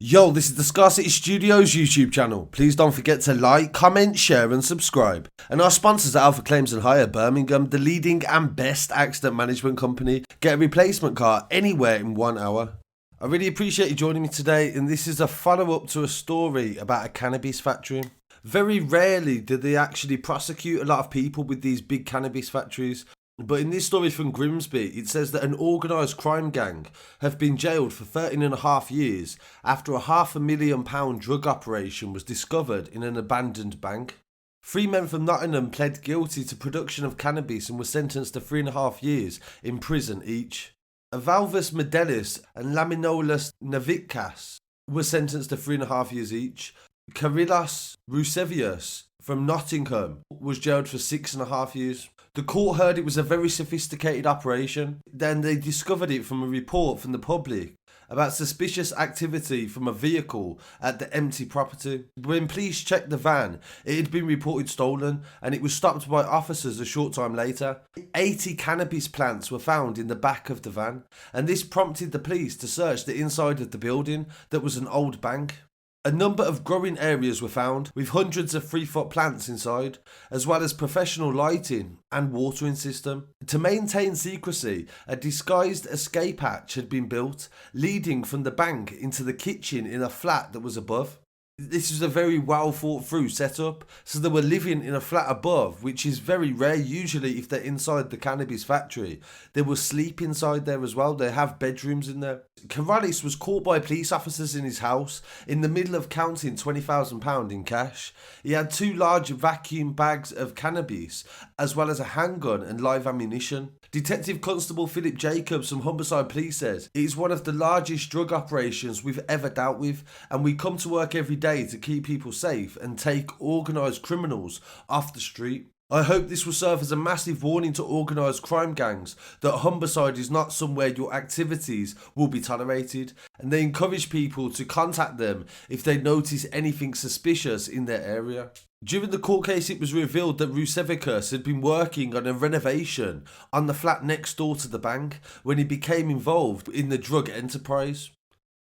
Yo, this is the Scarcity Studios YouTube channel. Please don't forget to like, comment, share and subscribe. And our sponsors are Alpha Claims and Hire Birmingham, the leading and best accident management company. Get a replacement car anywhere in 1 hour. I really appreciate you joining me today, and this is a follow-up to a story about a cannabis factory. Very rarely do they actually prosecute a lot of people with these big cannabis factories. But in this story from Grimsby, it says that an organised crime gang have been jailed for 13.5 years after a £500,000 drug operation was discovered in an abandoned bank. 3 men from Nottingham pled guilty to production of cannabis and were sentenced to 3.5 years in prison each. Evaldas, Medelis and Laminonas Navicka were sentenced to 3.5 years each. Karolis Rusevicius from Nottingham was jailed for 6.5 years. The court heard it was a very sophisticated operation. Then they discovered it from a report from the public about suspicious activity from a vehicle at the empty property. When police checked the van, it had been reported stolen and it was stopped by officers a short time later. 80 cannabis plants were found in the back of the van, and this prompted the police to search the inside of the building that was an old bank. A number of growing areas were found, with hundreds of 3-foot plants inside, as well as professional lighting and watering system. To maintain secrecy, a disguised escape hatch had been built, leading from the bank into the kitchen in a flat that was above. This was a very well thought through setup, so they were living in a flat above, which is very rare. Usually if they're inside the cannabis factory, they will sleep inside there as well. They have bedrooms in there. Karolis was caught by police officers in his house in the middle of counting £20,000 in cash. He had 2 large vacuum bags of cannabis, as well as a handgun and live ammunition. Detective Constable Philip Jacobs from Humberside Police says, "It is one of the largest drug operations we've ever dealt with, and we come to work every day to keep people safe and take organised criminals off the street. I hope this will serve as a massive warning to organised crime gangs that Humberside is not somewhere your activities will be tolerated, and they encourage people to contact them if they notice anything suspicious in their area." During the court case, it was revealed that Rusevicius had been working on a renovation on the flat next door to the bank when he became involved in the drug enterprise.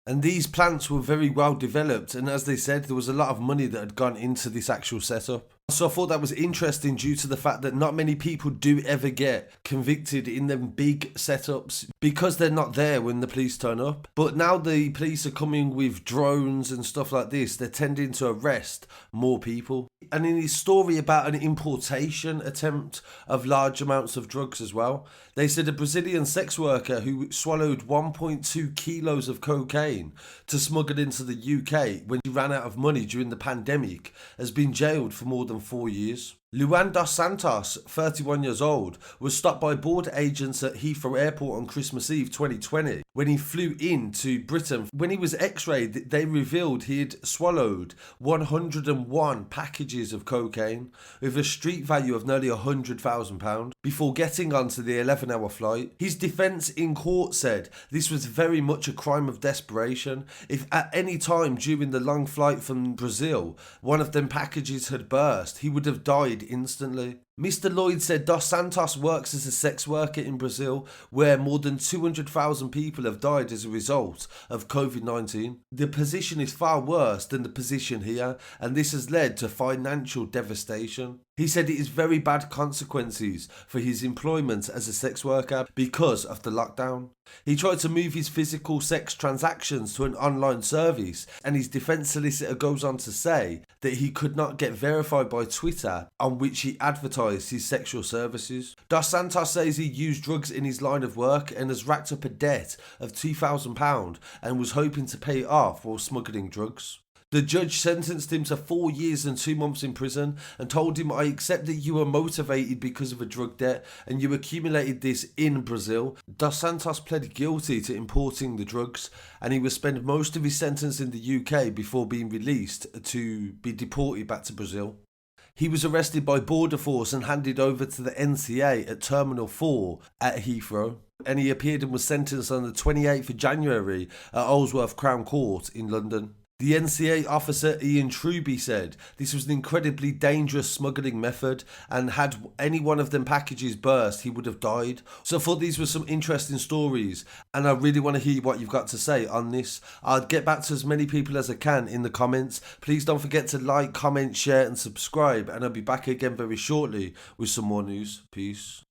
And these plants were very well developed, and as they said, there was a lot of money that had gone into this actual setup. So I thought that was interesting due to the fact that not many people do ever get convicted in them big setups because they're not there when the police turn up. But now the police are coming with drones and stuff like this, they're tending to arrest more people. And in his story about an importation attempt of large amounts of drugs as well, they said a Brazilian sex worker who swallowed 1.2 kilos of cocaine to smuggle into the UK when she ran out of money during the pandemic has been jailed for more than 4 years. Luan dos Santos, 31 years old, was stopped by border agents at Heathrow Airport on Christmas Eve 2020 when he flew into Britain. When he was x-rayed, they revealed he had swallowed 101 packages of cocaine with a street value of nearly £100,000 before getting onto the 11-hour flight. His defence in court said this was very much a crime of desperation. If at any time during the long flight from Brazil one of them packages had burst, he would have died instantly. Mr. Lloyd said Dos Santos works as a sex worker in Brazil, where more than 200,000 people have died as a result of COVID-19. The position is far worse than the position here, and this has led to financial devastation. He said it is very bad consequences for his employment as a sex worker because of the lockdown. He tried to move his physical sex transactions to an online service, and his defence solicitor goes on to say that he could not get verified by Twitter, on which he advertised his sexual services. Dos Santos says he used drugs in his line of work and has racked up a debt of £2,000 and was hoping to pay it off while smuggling drugs. The judge sentenced him to 4 years and 2 months in prison and told him, "I accept that you were motivated because of a drug debt and you accumulated this in Brazil." Dos Santos pled guilty to importing the drugs, and he will spend most of his sentence in the UK before being released to be deported back to Brazil. He was arrested by Border Force and handed over to the NCA at Terminal 4 at Heathrow, and he appeared and was sentenced on the 28th of January at Oldsworth Crown Court in London. The NCA officer Ian Truby said this was an incredibly dangerous smuggling method, and had any one of them packages burst, he would have died. So I thought these were some interesting stories, and I really want to hear what you've got to say on this. I'll get back to as many people as I can in the comments. Please don't forget to like, comment, share and subscribe, and I'll be back again very shortly with some more news. Peace.